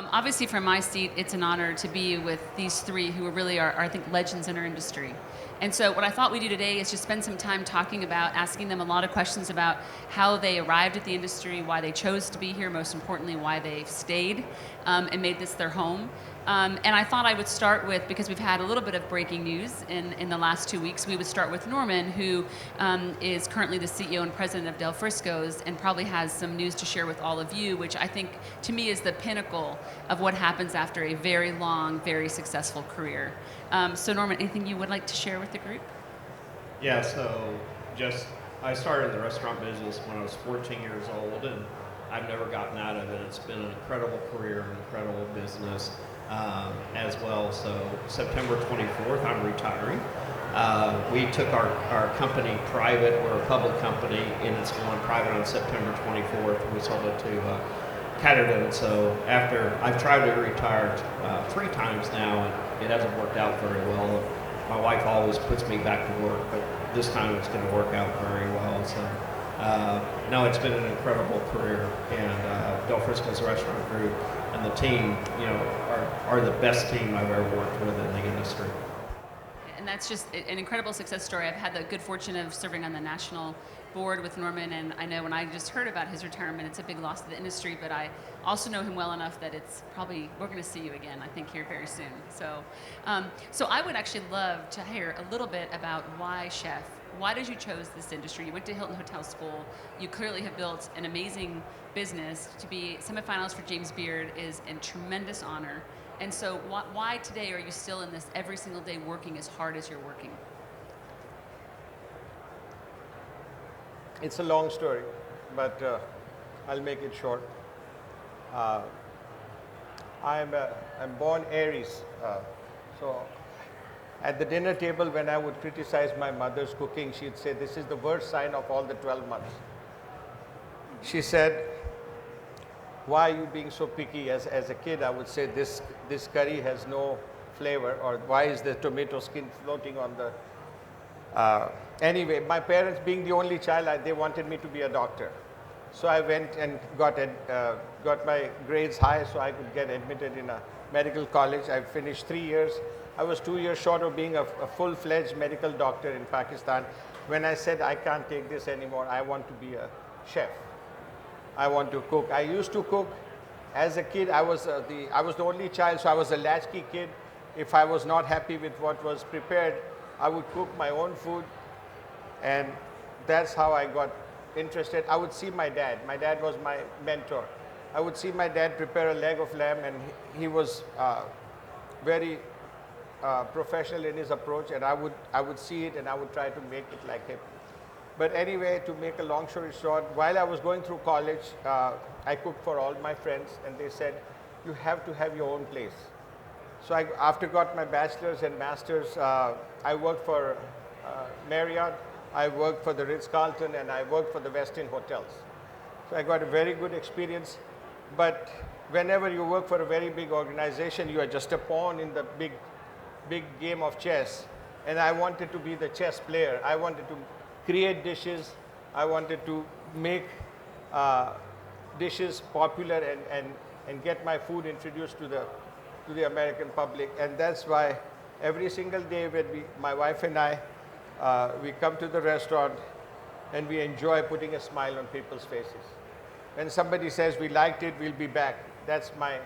Obviously, from my seat, it's an honor to be with these three who really are, I think, legends in our industry. And so what I thought we'd do today is just spend some time talking about, asking them a lot of questions about how they arrived at the industry, why they chose to be here, most importantly, why they stayed and made this their home. And I thought I would start with, because we've had a little bit of breaking news in the last 2 weeks, we would start with Norman, who is currently the CEO and president of Del Frisco's and probably has some news to share with all of you, which I think, to me, is the pinnacle of what happens after a very long, very successful career. So Norman, anything you would like to share with the group? Yeah, so I started in the restaurant business when I was 14 years old, and I've never gotten out of it. It's been an incredible career, an incredible business as well. So September 24th, I'm retiring. We took our company private. We're a public company, and it's going private on September 24th. We sold it to Catering. So after I've tried to retire 3 times now, and it hasn't worked out very well. My wife always puts me back to work, but this time it's going to work out very well. So no, it's been an incredible career, and Del Frisco's restaurant group and the team, are the best team I've ever worked with in the industry. And that's just an incredible success story. I've had the good fortune of serving on the national board with Norman, and I know when I just heard about his retirement, it's a big loss to the industry, but I also know him well enough that it's probably, we're going to see you again, I think, here very soon. So I would actually love to hear a little bit about why chef. Why did you choose this industry? You went to Hilton Hotel School. You clearly have built an amazing business. To be semifinals for James Beard is a tremendous honor. And so why today are you still in this every single day working as hard as you're working? It's a long story, but I'll make it short. I'm born Aries, so at the dinner table when I would criticize my mother's cooking, she'd say, "This is the worst sign of all the 12 months." She said, "Why are you being so picky?" As a kid, I would say, this curry has no flavor, or why is the tomato skin floating on the... Anyway, my parents, being the only child, they wanted me to be a doctor. So I went and got my grades high so I could get admitted in a medical college. I finished 3 years. I was 2 years short of being a full-fledged medical doctor in Pakistan. When I said, I can't take this anymore, I want to be a chef. I want to cook. I used to cook. As a kid, I was the only child, so I was a latchkey kid. If I was not happy with what was prepared, I would cook my own food, and that's how I got interested. I would see my dad. My dad was my mentor. I would see my dad prepare a leg of lamb, and he was very professional in his approach, and I would see it and I would try to make it like him. But anyway, to make a long story short, while I was going through college, I cooked for all my friends, and they said, "You have to have your own place." So after got my bachelor's and master's, I worked for Marriott, I worked for the Ritz-Carlton, and I worked for the Westin hotels. So I got a very good experience. But whenever you work for a very big organization, you are just a pawn in the big game of chess. And I wanted to be the chess player. I wanted to create dishes. I wanted to make dishes popular and get my food introduced to the American public. And that's why every single day when my wife and I, we come to the restaurant and we enjoy putting a smile on people's faces. When somebody says we liked it, we'll be back. That's my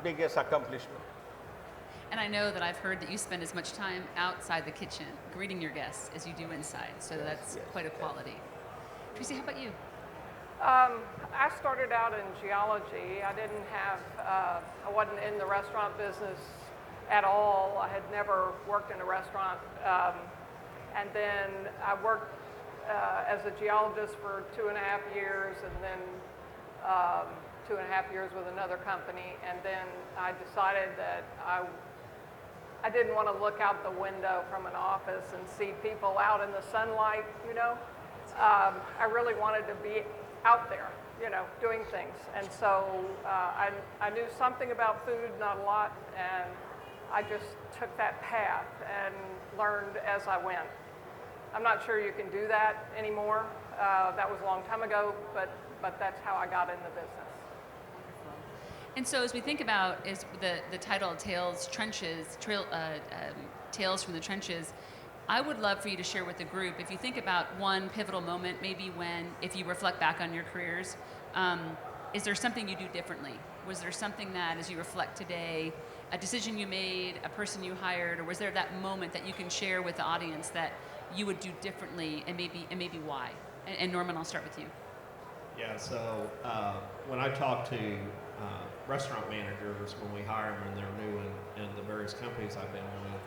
biggest accomplishment. And I know that I've heard that you spend as much time outside the kitchen greeting your guests as you do inside, so that's quite a quality. Tracy, how about you? I started out in geology. I wasn't in the restaurant business at all. I had never worked in a restaurant. And then I worked as a geologist for 2.5 years, and then 2.5 years with another company. And then I decided that I didn't want to look out the window from an office and see people out in the sunlight, I really wanted to be out there, doing things. And so I knew something about food, not a lot, and I just took that path and learned as I went. I'm not sure you can do that anymore. That was a long time ago, but that's how I got in the business. And so as we think about is the title Tales Tales from the Trenches, I would love for you to share with the group, if you think about one pivotal moment, maybe when, if you reflect back on your careers, is there something you do differently? Was there something that, as you reflect today, a decision you made, a person you hired, or was there that moment that you can share with the audience that you would do differently, and maybe why? And Norman, I'll start with you. Yeah, so when I talk to restaurant managers, when we hire them and they're new in the various companies I've been with,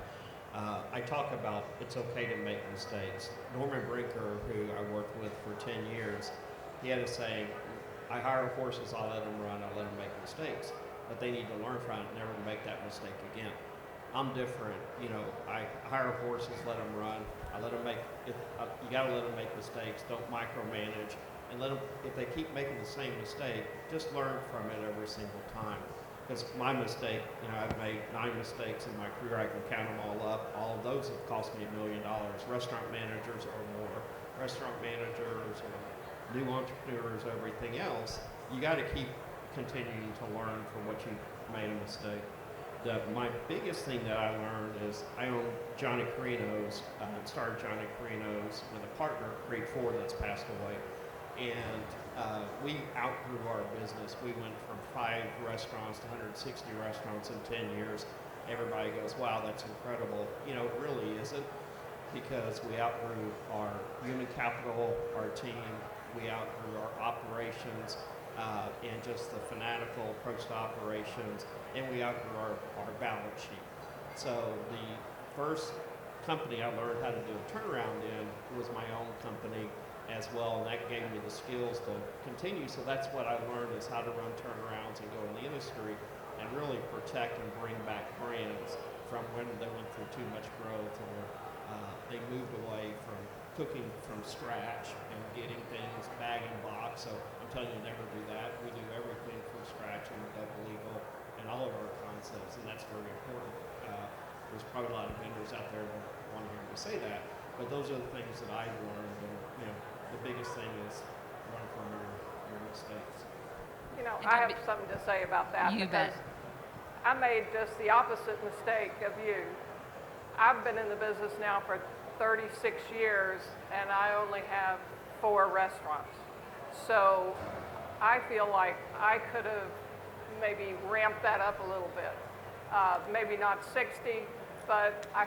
I talk about it's okay to make mistakes. Norman Brinker, who I worked with for 10 years, he had a saying, I hire horses, I let them run, I let them make mistakes. But they need to learn from it, never to make that mistake again. I'm different. You know, I hire horses, let them run. I let them make, you gotta let them make mistakes. Don't micromanage. And let them, if they keep making the same mistake, just learn from it every single time. Because my mistake, you know, I've made 9 mistakes in my career. I can count them all up. All of those have cost me $1 million. Restaurant managers or more. Restaurant managers or new entrepreneurs, everything else. You got to keep continuing to learn from what you made a mistake. My biggest thing that I learned is I own Johnny Carino's, started Johnny Carino's with a partner, Creed Ford, that's passed away. And we outgrew our business. We went from 5 restaurants to 160 restaurants in 10 years. Everybody goes, wow, that's incredible. You know, it really isn't, because we outgrew our human capital, our team, we outgrew our operations, and just the fanatical approach to operations, and we outgrew our balance sheet. So the first company I learned how to do a turnaround in was my own company as well, and that gave me the skills to continue. So that's what I learned, is how to run turnarounds and go in the industry and really protect and bring back brands from when they went through too much growth, or they moved away from cooking from scratch and getting things bag and box. So I'm telling you, never do that. We do everything from scratch and double legal and all of our concepts, and that's very important. There's probably a lot of vendors out there that want to hear me say that, but those are the things that I've learned. And, you know, the biggest thing is learn from your mistakes. You know, I have something to say about that. You because bet. I made just the opposite mistake of you. I've been in the business now for 36 years, and I only have 4 restaurants. So I feel like I could have maybe ramped that up a little bit. Maybe not 60, but I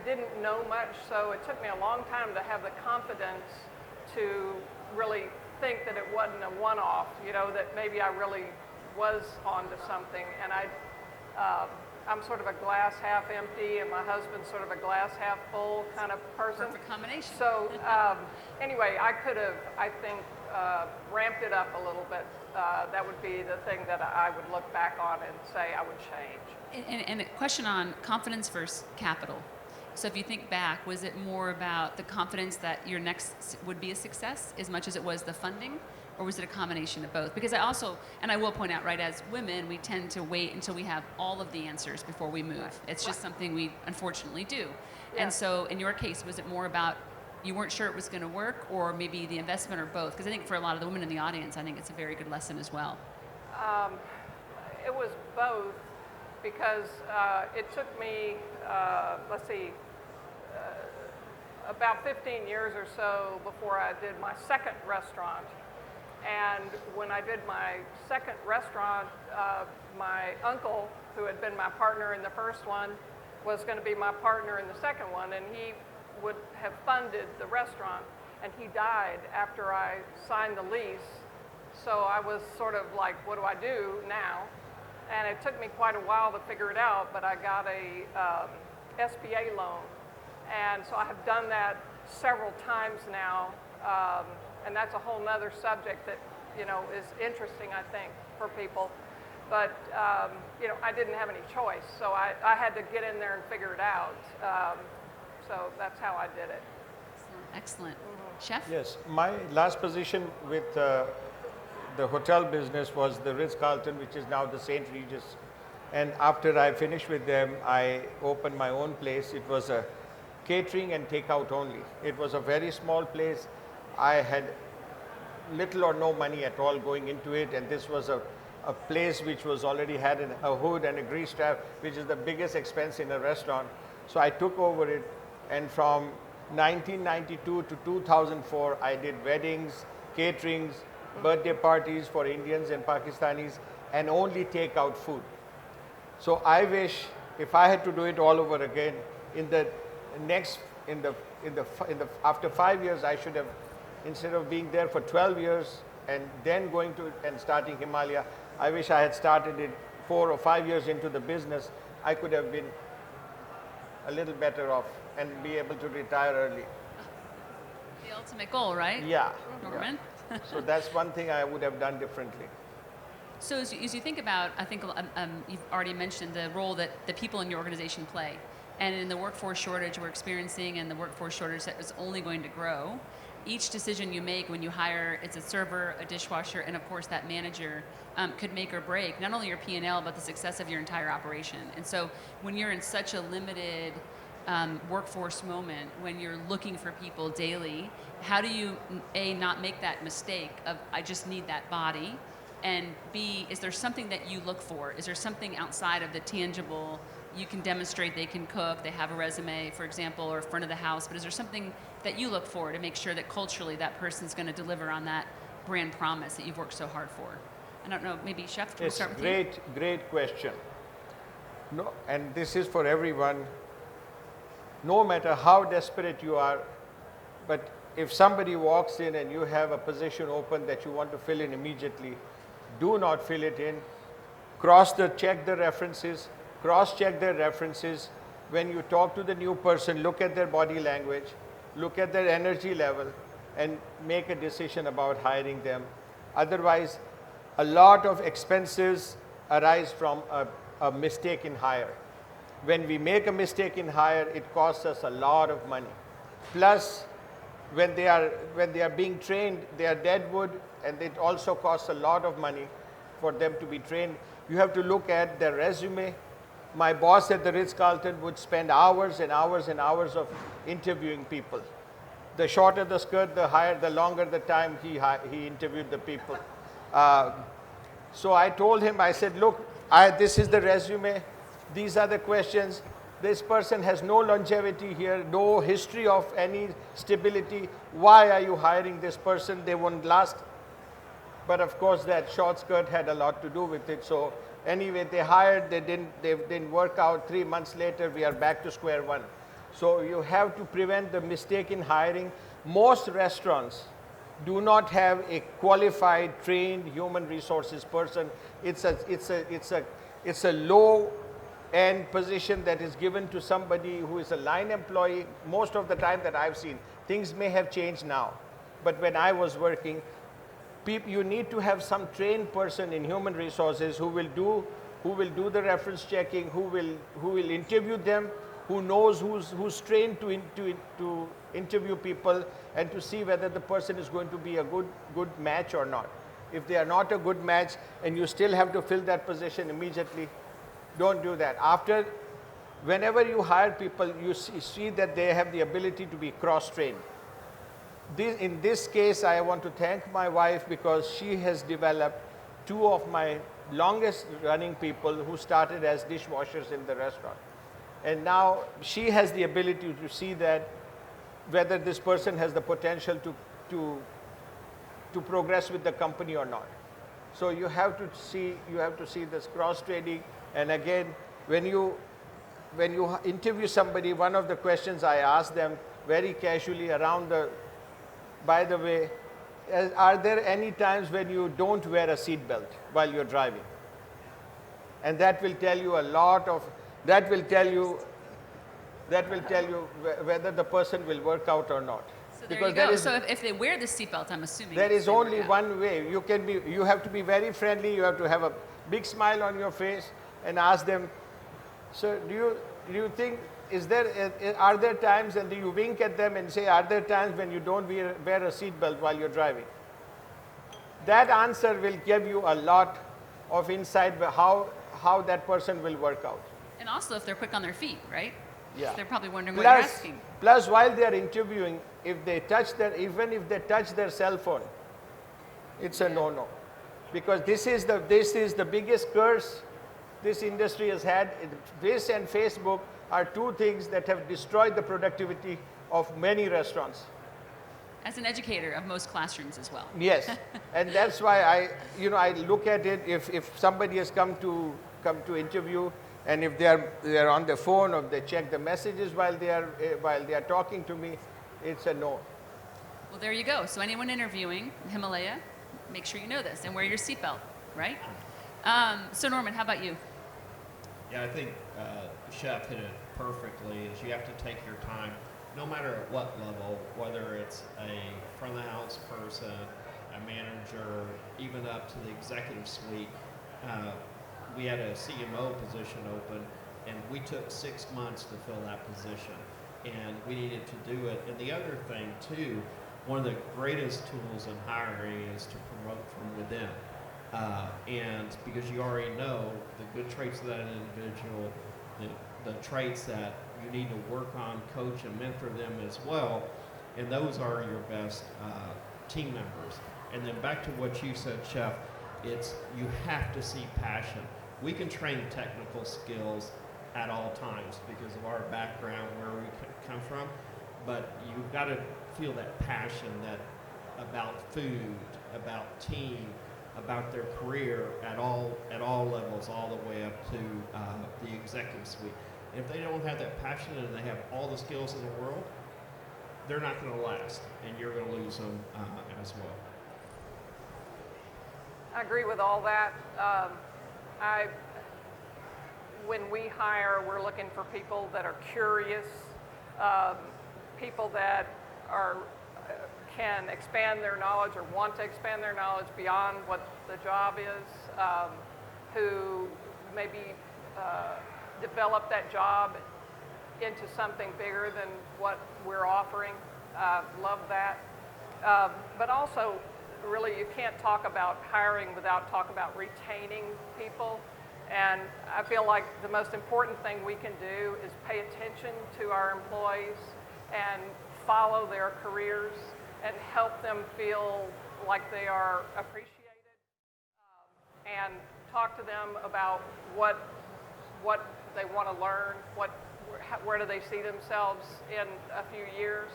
didn't know much, so it took me a long time to have the confidence to really think that it wasn't a one-off, that maybe I really was onto something. And I'm sort of a glass half empty, and my husband's sort of a glass half full kind of person. Perfect combination. So anyway, I could have, I think, ramped it up a little bit. That would be the thing that I would look back on and say I would change. And a question on confidence versus capital. So if you think back, was it more about the confidence that your next would be a success as much as it was the funding? Or was it a combination of both? Because I will point out, right, as women, we tend to wait until we have all of the answers before we move. It's just something we unfortunately do. Yeah. And so in your case, was it more about you weren't sure it was going to work, or maybe the investment, or both? Because I think for a lot of the women in the audience, I think it's a very good lesson as well. It was both, because it took me, about 15 years or so before I did my second restaurant. And when I did my second restaurant, my uncle, who had been my partner in the first one, was going to be my partner in the second one, and he would have funded the restaurant, and he died after I signed the lease. So I was sort of like, what do I do now? And it took me quite a while to figure it out, but I got a SBA loan. And so I have done that several times now. And that's a whole nother subject that, is interesting, I think, for people. But, I didn't have any choice. So I had to get in there and figure it out. So that's how I did it. Excellent. Chef? Yes, my last position with the hotel business was the Ritz-Carlton, which is now the St. Regis. And after I finished with them, I opened my own place. It was a catering and takeout only. It was a very small place. I had little or no money at all going into it, and this was a a place which was already had a hood and a grease trap, which is the biggest expense in a restaurant. So I took over it, and from 1992 to 2004, I did weddings, caterings, birthday parties for Indians and Pakistanis, and only takeout food. So I wish if I had to do it all over again, after 5 years, I should have, instead of being there for 12 years and then going to and starting Himalaya, I wish I had started it 4 or 5 years into the business. I could have been a little better off and be able to retire early. The ultimate goal, right? Yeah. Norman? Yeah. So that's one thing I would have done differently. So as you think about, I think you've already mentioned the role that the people in your organization play. And in the workforce shortage we're experiencing and the workforce shortage that is only going to grow, each decision you make when you hire, it's a server, a dishwasher, and of course that manager could make or break not only your P&L, but the success of your entire operation. And so when you're in such a limited workforce moment, when you're looking for people daily, how do you, A, not make that mistake of, I just need that body, and B, is there something that you look for? Is there something outside of the tangible, you can demonstrate they can cook, they have a resume, for example, or front of the house, but is there something that you look for to make sure that culturally that person's going to deliver on that brand promise that you've worked so hard for? I don't know, maybe Chef, can we start with you? Great question. No, and this is for everyone. No matter how desperate you are, but if somebody walks in and you have a position open that you want to fill in immediately, do not fill it in. Check the references, cross-check their references. When you talk to the new person, look at their body language, look at their energy level, and make a decision about hiring them. Otherwise, a lot of expenses arise from a mistake in hire. When we make a mistake in hire, it costs us a lot of money. Plus, when they are being trained, they are dead wood, and it also costs a lot of money for them to be trained. You have to look at their resume. My boss at the Ritz-Carlton would spend hours and hours and hours of interviewing people. The shorter the skirt, the longer the time he interviewed the people. So I told him, I said, look, this is the resume. These are the questions. This person has no longevity here, no history of any stability. Why are you hiring this person? They won't last. But of course, that short skirt had a lot to do with it. So anyway, they hired, they didn't work out. 3 months later, we are back to square one. So you have to prevent the mistake in hiring. Most restaurants do not have a qualified, trained human resources person. It's a low-end position that is given to somebody who is a line employee. Most of the time that I've seen, things may have changed now. But when I was working, you need to have some trained person in human resources who will do the reference checking, who will interview them, who knows who's trained to interview people and to see whether the person is going to be a good match or not. If they are not a good match and you still have to fill that position immediately, don't do that. Whenever you hire people, you see that they have the ability to be cross-trained. In this case, I want to thank my wife because she has developed 2 of my longest running people who started as dishwashers in the restaurant. And now she has the ability to see that whether this person has the potential to progress with the company or not. So you have to see this cross-training. And again, when you interview somebody, one of the questions I ask them very casually by the way, are there any times when you don't wear a seatbelt while you're driving? And that will tell you that will tell you whether the person will work out or not. So there you go. So if they wear the seatbelt, I'm assuming there is only one way. You have to be very friendly. You have to have a big smile on your face and ask them, sir, do you think, are there times, and you wink at them and say, are there times when you don't wear a seatbelt while you're driving? That answer will give you a lot of insight how that person will work out. And also if they're quick on their feet, right? Yeah. They're probably wondering what you're asking. Plus, while they are interviewing, even if they touch their cell phone, it's a no-no. because this is the biggest curse this industry has had. This and Facebook are two things that have destroyed the productivity of many restaurants. As an educator of most classrooms as well. Yes, and that's why I look at it. If somebody has come to interview, and if they are on their phone or they check the messages while they are talking to me, it's a no. Well, there you go. So anyone interviewing Himalaya, make sure you know this and wear your seatbelt, right? So Norman, how about you? Yeah, I think Chef hit it perfectly. Is you have to take your time, no matter at what level, whether it's a front of the house person, a manager, even up to the executive suite. We had a CMO position open, and we took 6 months to fill that position, and we needed to do it. And the other thing too, one of the greatest tools in hiring is to promote from within. And because you already know the good traits of that individual, the traits that you need to work on, coach and mentor them as well, and those are your best team members. And then back to what you said, Chef, it's you have to see passion. We can train technical skills at all times because of our background, where we come from, but you've got to feel that passion about food, about team, about their career at all levels, all the way up to the executive suite. And if they don't have that passion and they have all the skills in the world, they're not going to last, and you're going to lose them as well. I agree with all that. When we hire, we're looking for people that are curious, people that can expand their knowledge or want to expand their knowledge beyond what the job is, who maybe develop that job into something bigger than what we're offering. Love that. But also, really, you can't talk about hiring without talking about retaining people. And I feel like the most important thing we can do is pay attention to our employees and follow their careers and help them feel like they are appreciated, and talk to them about what they want to learn, where do they see themselves in a few years,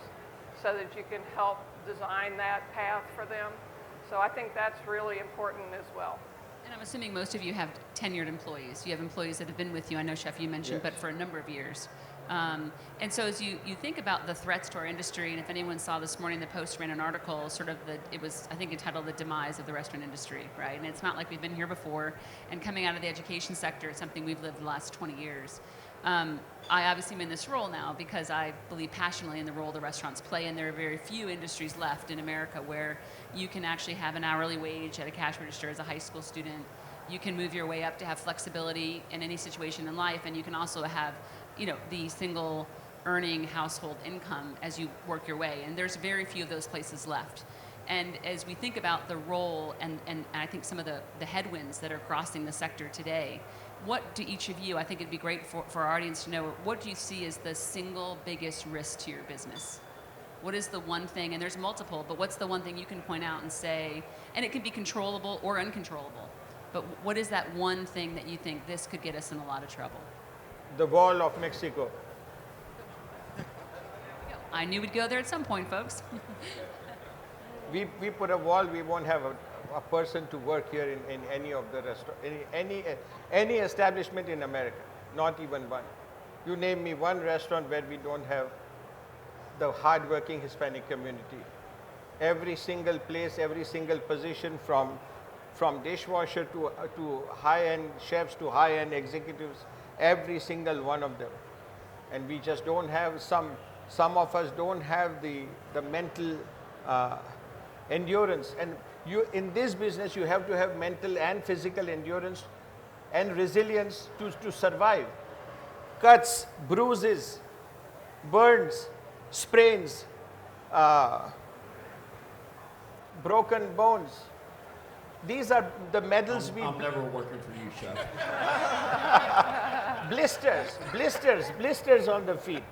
so that you can help design that path for them. So I think that's really important as well. And I'm assuming most of you have tenured employees. You have employees that have been with you, I know, Chef, you mentioned, Yes. but for a number of years. And so as you think about the threats to our industry, and if anyone saw this morning, the Post ran an article, it was, I think, entitled The Demise of the Restaurant Industry, right? And it's not like we've been here before, and coming out of the education sector, it's something we've lived the last 20 years. I obviously am in this role now because I believe passionately in the role the restaurants play, and there are very few industries left in America where you can actually have an hourly wage at a cash register as a high school student. You can move your way up to have flexibility in any situation in life, and you can also have, the single earning household income as you work your way. And there's very few of those places left. And as we think about the role and I think some of the headwinds that are crossing the sector today, what do each of you, I think it'd be great for our audience to know, what do you see as the single biggest risk to your business? What is the one thing, and there's multiple, but what's the one thing you can point out and say, and it can be controllable or uncontrollable, but what is that one thing that you think this could get us in a lot of trouble? The Wall of Mexico. I knew we'd go there at some point, folks. We put a wall, we won't have a person to work here in any of the restaurant, any establishment in America, not even one. You name me one restaurant where we don't have the hardworking Hispanic community. Every single place, every single position, from dishwasher to high-end chefs to high-end executives, every single one of them. And we just don't have, some of us don't have the mental endurance. And in this business, you have to have mental and physical endurance and resilience to survive. Cuts, bruises, burns, sprains, broken bones. These are the medals I'm never working for you, Chef. blisters on the feet.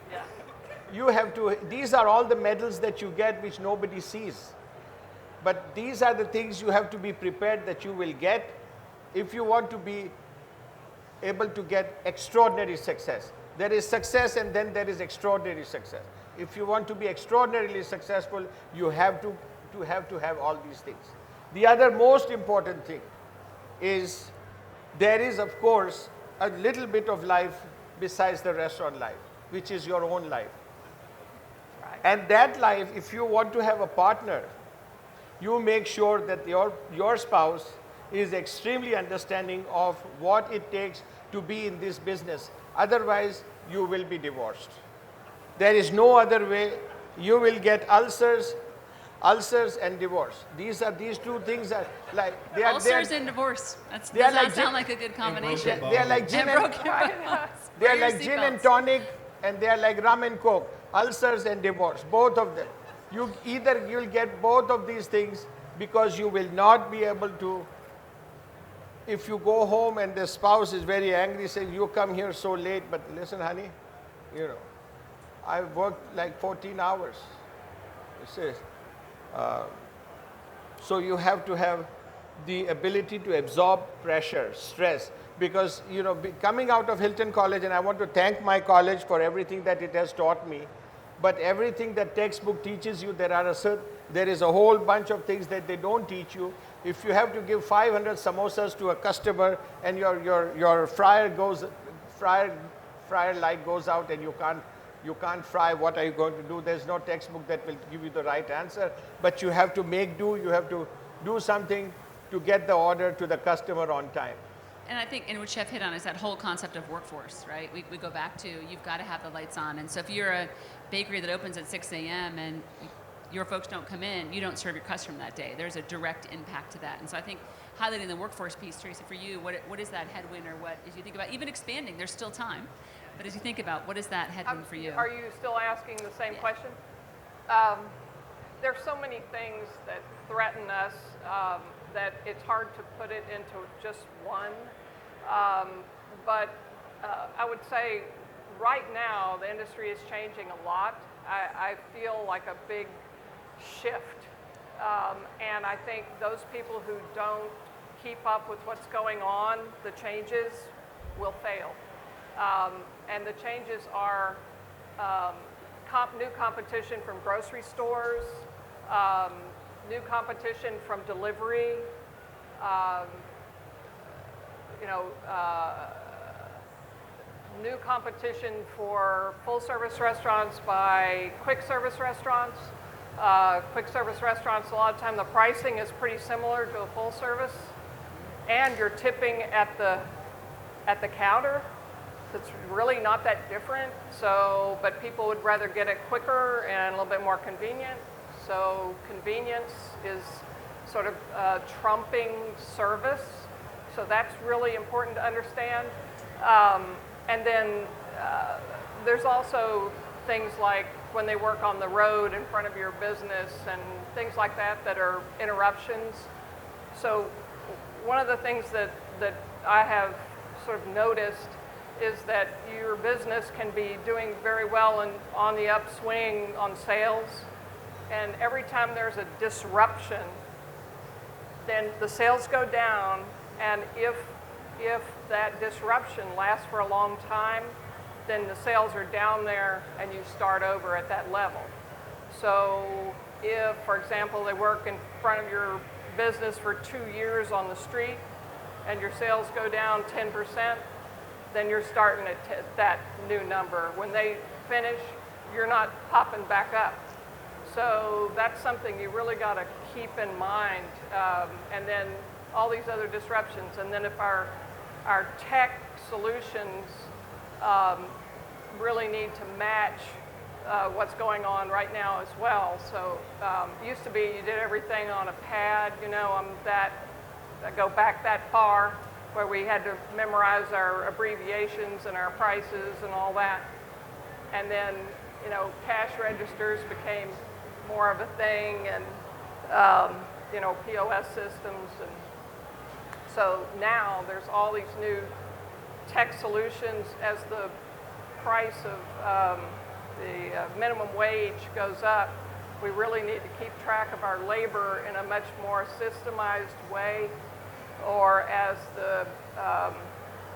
You have to, these are all the medals that you get which nobody sees. But these are the things you have to be prepared that you will get if you want to be able to get extraordinary success. There is success and then there is extraordinary success. If you want to be extraordinarily successful, you have to have all these things. The other most important thing is there is, of course, a little bit of life besides the restaurant life, which is your own life. Right. And that life, if you want to have a partner, you make sure that your spouse is extremely understanding of what it takes to be in this business. Otherwise, you will be divorced. There is no other way. You will get ulcers and divorce. These two things are like Ulcers and divorce. Does not sound like a good combination. They are like gin And broken bones. they are Wear your like gin and seatbelts. tonic, and they are like rum and coke. Ulcers and divorce, both of them. You'll get both of these things because you will not be able to. If you go home and the spouse is very angry, saying, you come here so late, but listen, honey, I worked like 14 hours. So you have to have the ability to absorb pressure, stress, because coming out of Hilton College, and I want to thank my college for everything that it has taught me, but everything that textbook teaches you, there is a whole bunch of things that they don't teach you. If you have to give 500 samosas to a customer and your fryer light goes out and you can't fry, what are you going to do? There's no textbook that will give you the right answer, but you have to make do, you have to do something to get the order to the customer on time. And I think, and what Chef hit on is that whole concept of workforce, right? We go back to, you've got to have the lights on. And so if you're a bakery that opens at 6 a.m. and your folks don't come in, you don't serve your customer that day. There's a direct impact to that. And so I think highlighting the workforce piece, Tracy, for you, what is that headwind, or what, as you think about even expanding, there's still time. But as you think about, what is that headwind for you? Are you still asking the same question? There's so many things that threaten us that it's hard to put it into just one. But I would say right now the industry is changing a lot. I feel like a big shift. And I think those people who don't keep up with what's going on, the changes, will fail. And the changes are new competition from grocery stores, new competition from delivery, new competition for full-service restaurants by quick-service restaurants. Quick-service restaurants, a lot of time the pricing is pretty similar to a full-service, and you're tipping at the counter. It's really not that different. So, but people would rather get it quicker and a little bit more convenient. So convenience is sort of trumping service. So that's really important to understand. And then there's also things like when they work on the road in front of your business and things like that that are interruptions. So one of the things that I have sort of noticed is that your business can be doing very well on the upswing on sales, and every time there's a disruption, then the sales go down, and if that disruption lasts for a long time, then the sales are down there and you start over at that level. So if, for example, they work in front of your business for 2 years on the street and your sales go down 10%, then you're starting at that new number. When they finish, you're not popping back up. So that's something you really got to keep in mind. And then all these other disruptions. And then if our tech solutions really need to match what's going on right now as well. So it used to be you did everything on a pad, I go back that far, where we had to memorize our abbreviations and our prices and all that. And then, cash registers became more of a thing, and, POS systems. And so now there's all these new tech solutions. As the price of the minimum wage goes up, We really need to keep track of our labor in a much more systemized way, or as the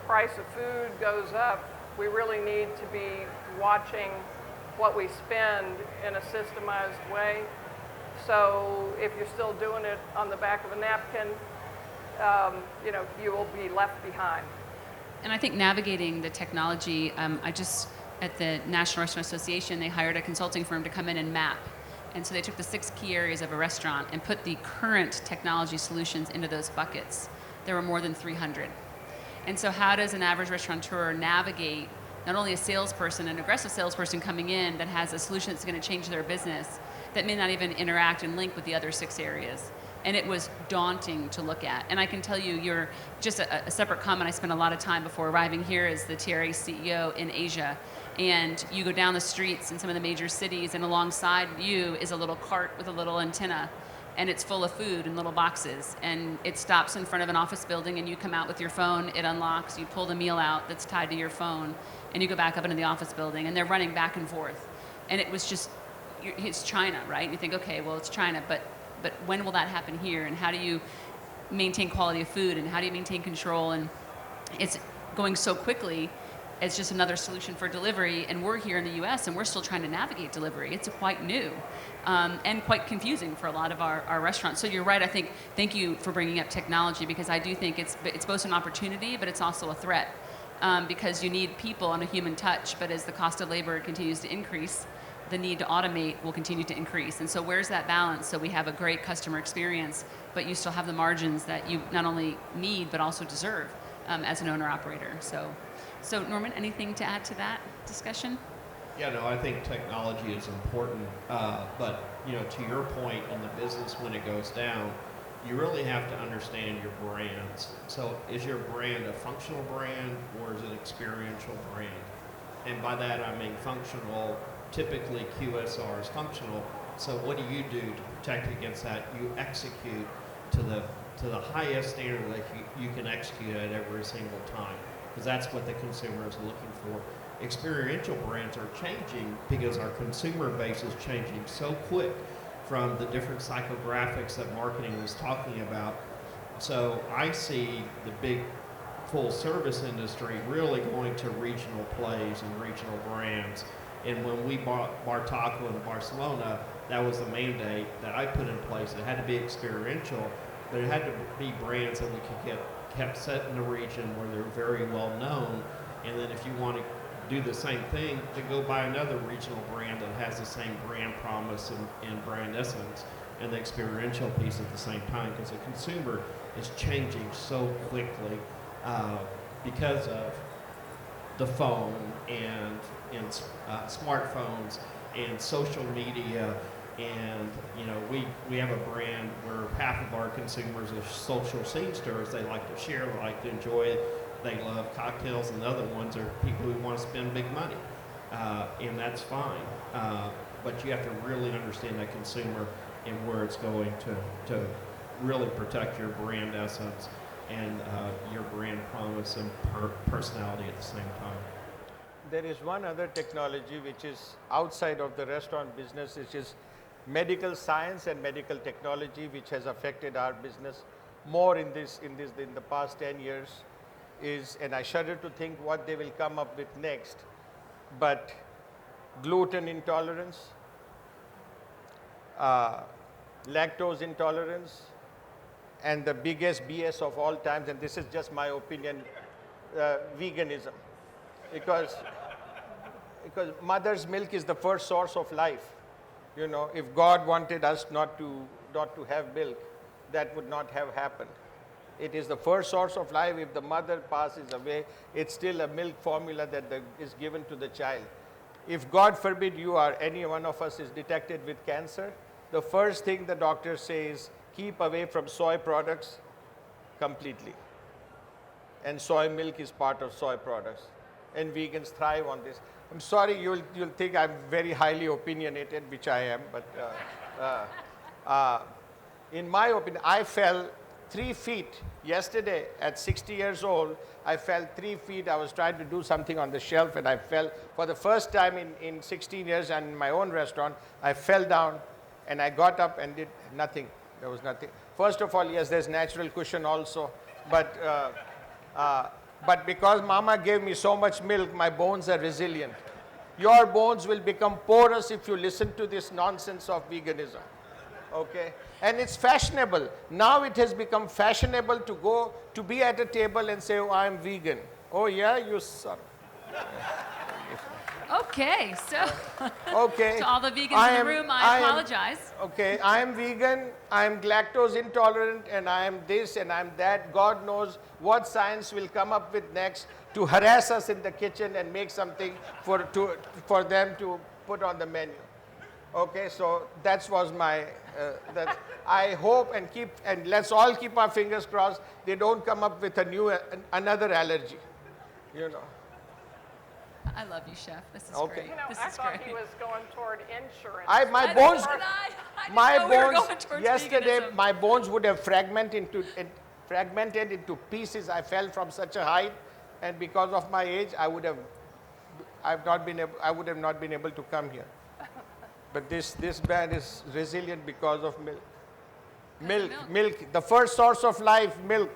price of food goes up, we really need to be watching what we spend in a systemized way. So if you're still doing it on the back of a napkin, you know, you will be left behind. And I think navigating the technology, at the National Restaurant Association, they hired a consulting firm to come in and map. And so they took the 6 key areas of a restaurant and put the current technology solutions into those buckets. There were more than 300. And so how does an average restaurateur navigate not only a salesperson, an aggressive salesperson coming in that has a solution that's going to change their business, that may not even interact and link with the other 6 areas? And it was daunting to look at. And I can tell you, you're just a separate comment. I spent a lot of time before arriving here as the TRA CEO in Asia. And you go down the streets in some of the major cities, and alongside you is a little cart with a little antenna. And it's full of food in little boxes. And it stops in front of an office building, and you come out with your phone, it unlocks, you pull the meal out that's tied to your phone, and you go back up into the office building, and they're running back and forth. And it was just, it's China, right? You think, okay, well, it's China, but when will that happen here? And how do you maintain quality of food? And how do you maintain control? And it's going so quickly. It's just another solution for delivery. And we're here in the US, and we're still trying to navigate delivery. It's quite new and quite confusing for a lot of our restaurants. So you're right. I think, thank you for bringing up technology, because I do think it's both an opportunity, but it's also a threat, because you need people and a human touch. But as the cost of labor continues to increase, the need to automate will continue to increase. And so where's that balance? So we have a great customer experience, but you still have the margins that you not only need, but also deserve as an owner-operator. So Norman, anything to add to that discussion? Yeah, no, I think technology is important, but you know, to your point, in the business when it goes down, you really have to understand your brands. So is your brand a functional brand, or is it an experiential brand? And by that I mean functional. Typically QSR is functional. So what do you do to protect against that? You execute to the highest standard that you can execute at every single time, because that's what the consumer is looking for. Experiential brands are changing because our consumer base is changing so quick from the different psychographics that marketing was talking about. So I see the big full service industry really going to regional plays and regional brands. And when we bought Bartaco in Barcelona, that was the mandate that I put in place. It had to be experiential, but it had to be brands that we could get kept set in the region where they're very well known. And then if you want to do the same thing, to go buy another regional brand that has the same brand promise and brand essence and the experiential piece at the same time, because the consumer is changing so quickly because of the phone and smartphones and social media. And you know, we have a brand where half of our consumers are social scenesters. They like to share, they like to enjoy it, they love cocktails, and the other ones are people who want to spend big money, and that's fine, but you have to really understand that consumer and where it's going to really protect your brand essence and your brand promise and personality at the same time. There is one other technology which is outside of the restaurant business, which is medical science and medical technology, which has affected our business more in the past 10 years. And I shudder to think what they will come up with next. But gluten intolerance, lactose intolerance, and the biggest BS of all times, and this is just my opinion, veganism. Because mother's milk is the first source of life. You know, if God wanted us not to have milk, that would not have happened. It is the first source of life. If the mother passes away, it's still a milk formula that is given to the child. If God forbid any one of us is detected with cancer, the first thing the doctor says, keep away from soy products completely. And soy milk is part of soy products. And vegans thrive on this. I'm sorry, you'll think I'm very highly opinionated, which I am, but in my opinion, I fell 3 feet yesterday at 60 years old. I fell 3 feet. I was trying to do something on the shelf, and I fell for the first time in 16 years, and in my own restaurant, I fell down and I got up and did nothing. There was nothing. First of all, yes, there's natural cushion also, but because Mama gave me so much milk, my bones are resilient. Your bones will become porous if you listen to this nonsense of veganism. Okay? And it's fashionable. Now it has become fashionable to go to be at a table and say, oh, I'm vegan. Oh yeah, you son. Okay, so Okay. to all the vegans in the room, I apologize. Okay, I am vegan, I am lactose intolerant, and I am this and I am that. God knows what science will come up with next to harass us in the kitchen and make something for them to put on the menu. Okay, so that was my, that I hope and let's all keep our fingers crossed they don't come up with another allergy, you know. I love you, Chef. This is Okay. great. You know, This I is thought great. he was going toward insurance. My I bones, didn't know we were going towards yesterday, veganism. my bones would have fragmented into pieces. I fell from such a height, and because of my age, I would have not been able to come here. But this man is resilient because of milk. Milk, the first source of life, milk.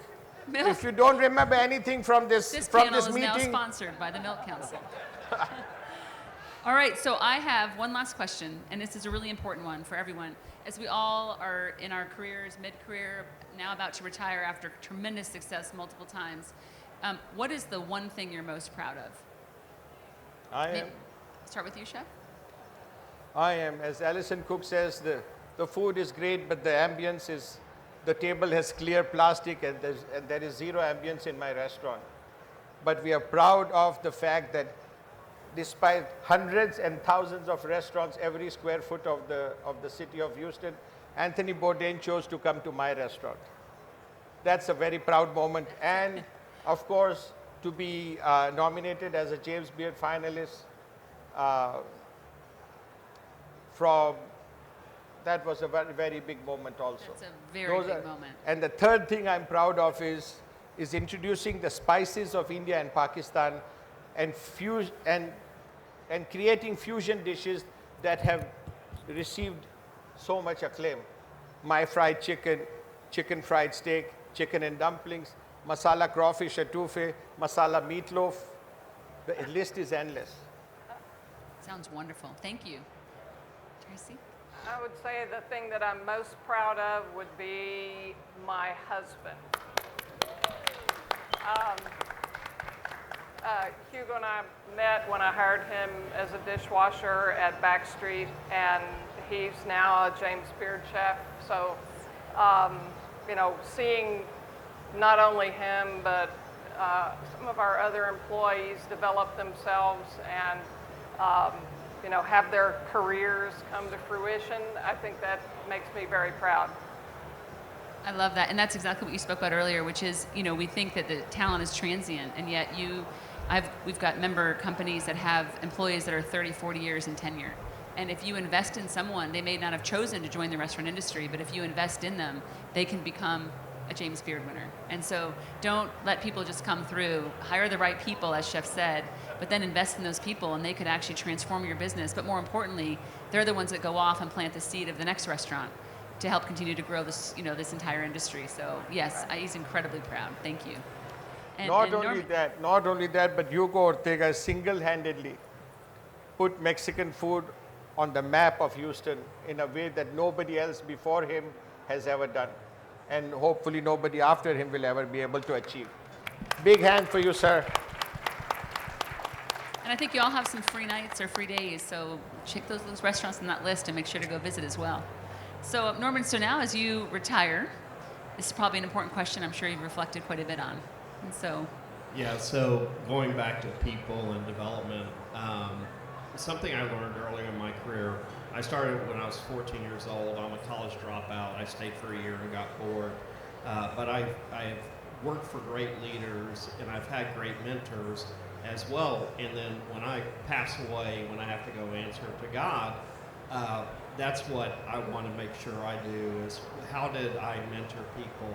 Milk. If you don't remember anything from This this panel is now meeting, sponsored by the Milk Council. All right, so I have one last question, and this is a really important one for everyone. As we all are in our careers, mid-career, now about to retire after tremendous success multiple times, what is the one thing you're most proud of? Start with you, Chef. I am, as Alison Cook says, the food is great, but the ambience is, the table has clear plastic and there is zero ambience in my restaurant. But we are proud of the fact that despite hundreds and thousands of restaurants every square foot of the city of Houston, Anthony Bourdain chose to come to my restaurant. That's a very proud moment. And of course, to be nominated as a James Beard finalist that was a very, very big moment also. That's a very big moment. And the third thing I'm proud of is introducing the spices of India and Pakistan and creating fusion dishes that have received so much acclaim. My fried chicken, chicken fried steak, chicken and dumplings, masala crawfish etouffee, masala meatloaf. The list is endless. Sounds wonderful. Thank you. Tracy? I would say the thing that I'm most proud of would be my husband. Hugo and I met when I hired him as a dishwasher at Backstreet, and he's now a James Beard chef. So, you know, seeing not only him, but some of our other employees develop themselves and you know, have their careers come to fruition, I think that makes me very proud. I love that, and that's exactly what you spoke about earlier, which is, you know, we think that the talent is transient, and yet we've got member companies that have employees that are 30, 40 years in tenure. And if you invest in someone, they may not have chosen to join the restaurant industry, but if you invest in them, they can become a James Beard winner. And so don't let people just come through. Hire the right people, as Chef said, but then invest in those people, and they could actually transform your business. But more importantly, they're the ones that go off and plant the seed of the next restaurant to help continue to grow this, you know, this entire industry. So yes, he's incredibly proud. Thank you. Not only that, but Hugo Ortega single-handedly put Mexican food on the map of Houston in a way that nobody else before him has ever done. And hopefully nobody after him will ever be able to achieve. Big hand for you, sir. And I think you all have some free nights or free days, so check those restaurants on that list and make sure to go visit as well. So Norman, so now as you retire, this is probably an important question I'm sure you've reflected quite a bit on. And so... Yeah, so going back to people and development, something I learned earlier in my career, I started when I was 14 years old. I'm a college dropout. I stayed for a year and got bored. But I've worked for great leaders, and I've had great mentors as well. And then when I pass away, when I have to go answer to God, that's what I want to make sure I do is how did I mentor people,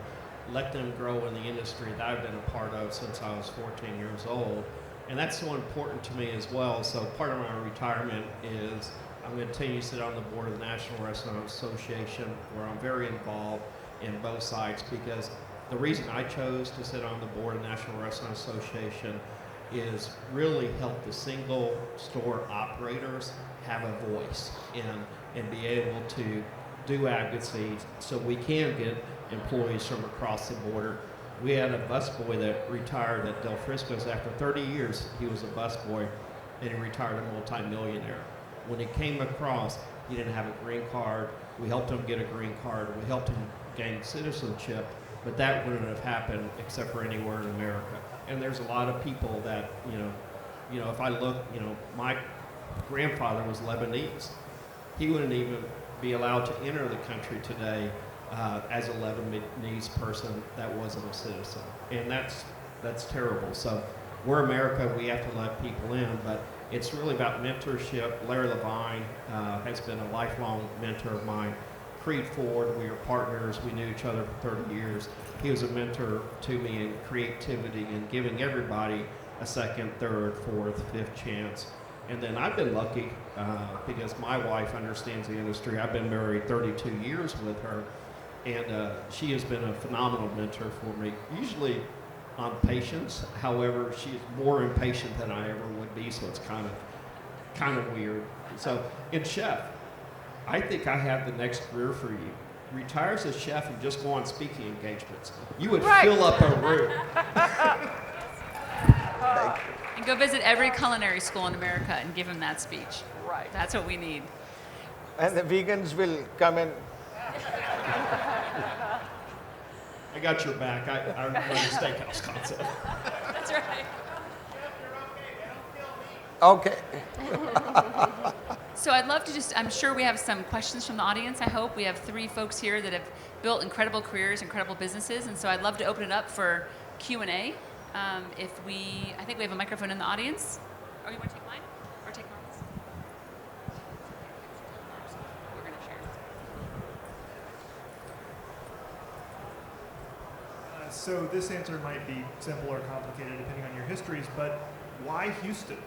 let them grow in the industry that I've been a part of since I was 14 years old. And that's so important to me as well. So part of my retirement is I'm going to continue to sit on the board of the National Restaurant Association, where I'm very involved in both sides, because the reason I chose to sit on the board of the National Restaurant Association is really help the single store operators have a voice and be able to do advocacy so we can get employees from across the border. We had a busboy that retired at Del Frisco's. After 30 years, he was a busboy, and he retired a multimillionaire. When he came across, he didn't have a green card. We helped him get a green card. We helped him gain citizenship, but that wouldn't have happened except for anywhere in America. And there's a lot of people that, if I look, my grandfather was Lebanese. He wouldn't even be allowed to enter the country today as a Lebanese person that wasn't a citizen. And that's terrible. So we're America, we have to let people in, but it's really about mentorship. Larry Levine has been a lifelong mentor of mine. Creed Ford, we were partners, we knew each other for 30 years. He was a mentor to me in creativity and giving everybody a second, third, fourth, fifth chance. And then I've been lucky because my wife understands the industry. I've been married 32 years with her, and she has been a phenomenal mentor for me, usually on patience. However, she's more impatient than I ever would be, so it's kind of weird. So, in chef, I think I have the next career for you. Retire as a chef and just go on speaking engagements. You would fill up a room. And go visit every culinary school in America and give them that speech. Right. That's what we need. And the vegans will come in. I got your back. I run the steakhouse concept. That's right. Okay. So I'd love to I'm sure we have some questions from the audience, I hope. We have 3 folks here that have built incredible careers, incredible businesses, and so I'd love to open it up for Q&A. I think we have a microphone in the audience. Oh, you want to take mine? Or take Marcus? We're going to share. So this answer might be simple or complicated depending on your histories, but why Houston?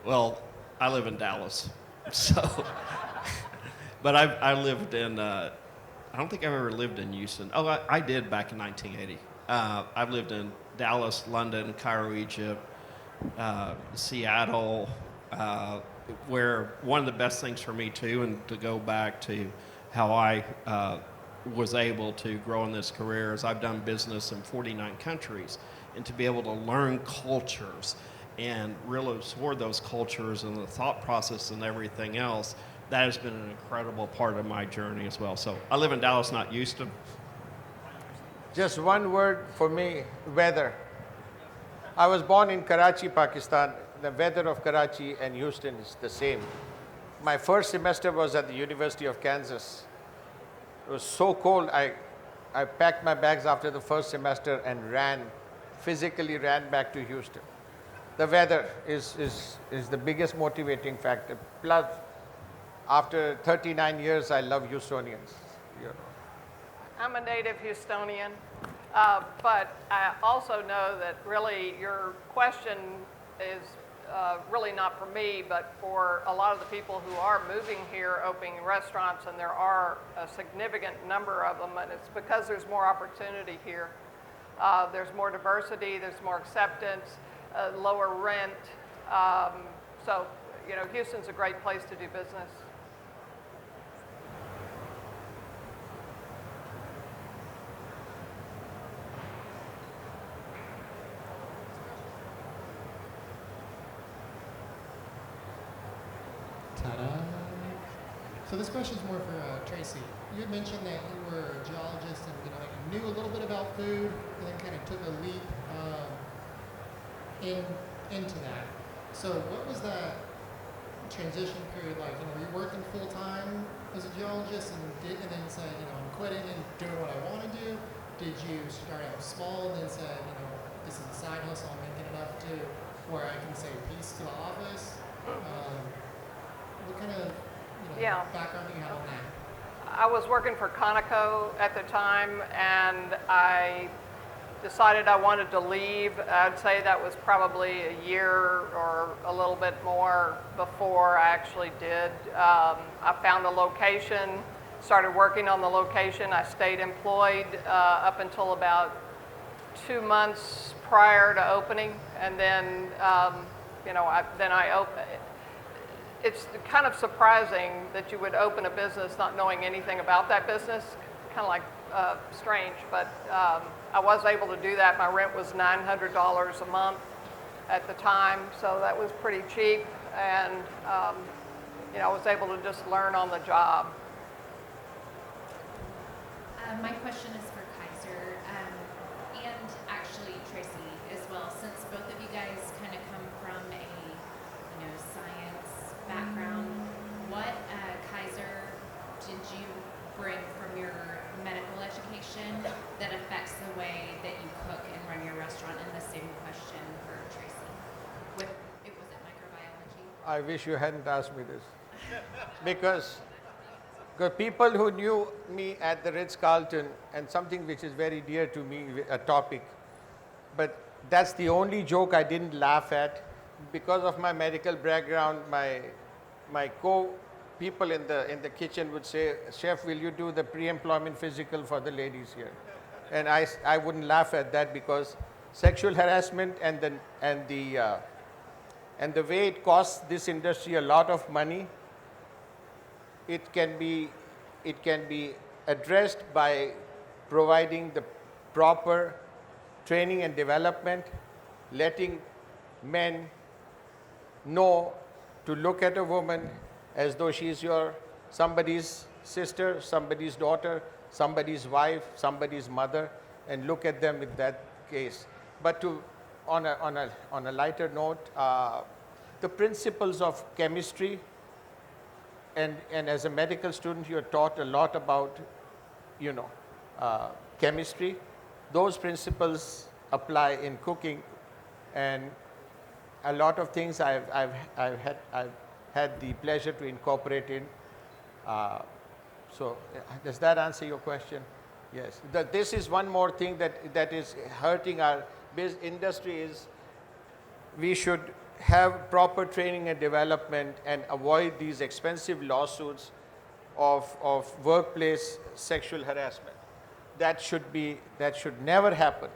Well, I live in Dallas, so, but I lived in, I don't think I've ever lived in Houston. Oh, I did back in 1980. I've lived in Dallas, London, Cairo, Egypt, Seattle, where one of the best things for me too, and to go back to how I was able to grow in this career, is I've done business in 49 countries, and to be able to learn cultures and really absorb those cultures and the thought process and everything else, that has been an incredible part of my journey as well. So I live in Dallas, not Houston. Just one word for me, weather. I was born in Karachi, Pakistan. The weather of Karachi and Houston is the same. My first semester was at the University of Kansas. It was so cold, I packed my bags after the first semester and physically ran back to Houston. The weather is the biggest motivating factor. Plus, after 39 years, I love Houstonians. I'm a native Houstonian, but I also know that really your question is really not for me, but for a lot of the people who are moving here, opening restaurants, and there are a significant number of them, and it's because there's more opportunity here. There's more diversity, there's more acceptance, lower rent. So, Houston's a great place to do business. Ta-da. So this question is more for Tracy. You had mentioned that you were a geologist and you knew a little bit about food, and then kind of took a leap into that. So what was that transition period like? Were you working full time as a geologist and then say, I'm quitting and doing what I want to do? Did you start out small and then say, this is a side hustle, I'm making enough to where I can say peace to the office? What kind of background do you have on that? I was working for Conoco at the time, and I decided I wanted to leave. I'd say that was probably a year or a little bit more before I actually did. I found a location, started working on the location. I stayed employed up until about 2 months prior to opening, and then I opened. It's kind of surprising that you would open a business not knowing anything about that business. Kind of like strange, but I was able to do that. My rent was $900 a month at the time, so that was pretty cheap, and I was able to just learn on the job. My question is for Kaiser, and actually Tracy as well, since both of you guys kind of come from a science background. What Kaiser did you bring from your medical education that affects the way that you cook and run your restaurant? And the same question for Tracy. Was it microbiology? I wish you hadn't asked me this. Because people who knew me at the Ritz-Carlton, and something which is very dear to me, a topic, but that's the only joke I didn't laugh at. Because of my medical background, my people in the kitchen would say, "Chef, will you do the pre-employment physical for the ladies here?" And I wouldn't laugh at that, because sexual harassment and the way it costs this industry a lot of money, it can be addressed by providing the proper training and development, letting men know to look at a woman as though she is somebody's sister, somebody's daughter, somebody's wife, somebody's mother, and look at them in that case. But on a lighter note, the principles of chemistry, and as a medical student, you're taught a lot about, chemistry. Those principles apply in cooking, and a lot of things I've had the pleasure to incorporate in. So does that answer your question? Yes. This is one more thing that is hurting our industry is we should have proper training and development and avoid these expensive lawsuits of workplace sexual harassment. That should never happen.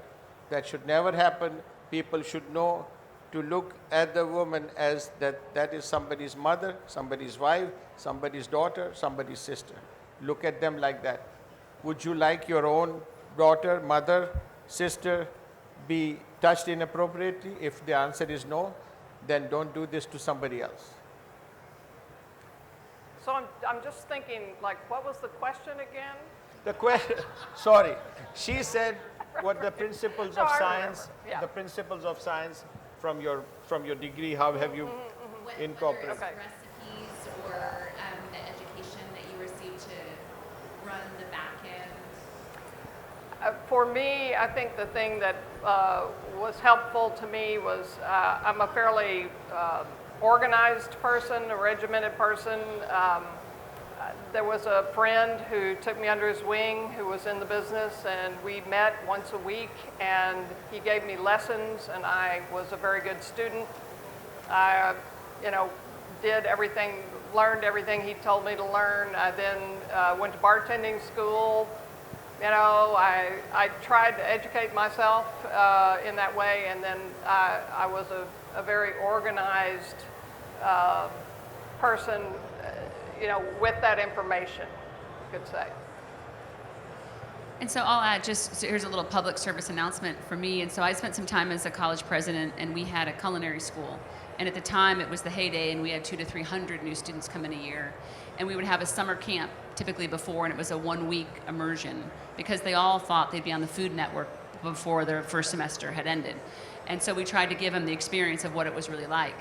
That should never happen. People should know to look at the woman as that is somebody's mother, somebody's wife, somebody's daughter, somebody's sister. Look at them like that. Would you like your own daughter, mother, sister be touched inappropriately? If the answer is no, then don't do this to somebody else. So I'm just thinking, what was the question again? The question, sorry, she said what the principles of I science, remember. Yeah. the principles of science from your degree, how have you incorporated? Whether it's recipes or the education that you received to run the back end? For me, I think the thing that was helpful to me was I'm a fairly organized person, a regimented person. There was a friend who took me under his wing who was in the business, and we met once a week, and he gave me lessons, and I was a very good student. I, did everything, learned everything he told me to learn. I then went to bartending school. I tried to educate myself in that way, and then I was a very organized person, with that information, you could say. And so I'll add here's a little public service announcement for me. And so I spent some time as a college president, and we had a culinary school. And at the time, it was the heyday, and we had 200 to 300 new students come in a year. And we would have a summer camp typically before, and it was a 1-week immersion because they all thought they'd be on the Food Network before their first semester had ended. And so we tried to give them the experience of what it was really like.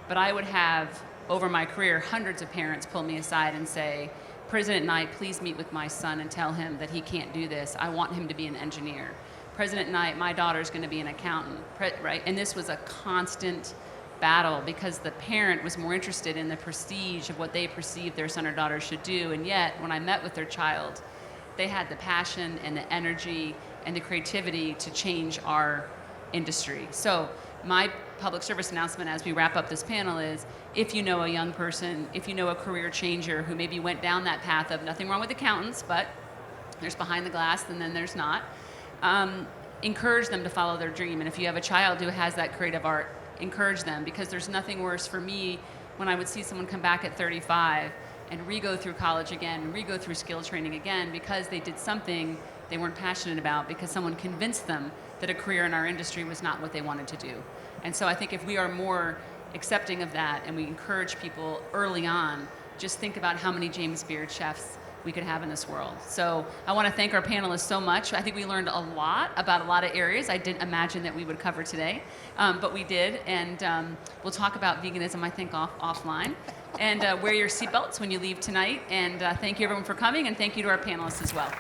But I would have, over my career, hundreds of parents pull me aside and say, "President Knight, please meet with my son and tell him that he can't do this. I want him to be an engineer. President Knight, my daughter's going to be an accountant," right? And this was a constant battle because the parent was more interested in the prestige of what they perceived their son or daughter should do. And yet, when I met with their child, they had the passion and the energy and the creativity to change our industry. So my public service announcement as we wrap up this panel is, if you know a young person, if you know a career changer who maybe went down that path of nothing wrong with accountants, but there's behind the glass and then there's not, encourage them to follow their dream. And if you have a child who has that creative art, encourage them, because there's nothing worse for me when I would see someone come back at 35 and re-go through college again, re-go through skill training again, because they did something they weren't passionate about, because someone convinced them that a career in our industry was not what they wanted to do. And so I think if we are more accepting of that and we encourage people early on, just think about how many James Beard chefs we could have in this world. So I want to thank our panelists so much. I think we learned a lot about a lot of areas I didn't imagine that we would cover today, but we did. And we'll talk about veganism, I think, offline. And wear your seatbelts when you leave tonight. And thank you, everyone, for coming, and thank you to our panelists as well.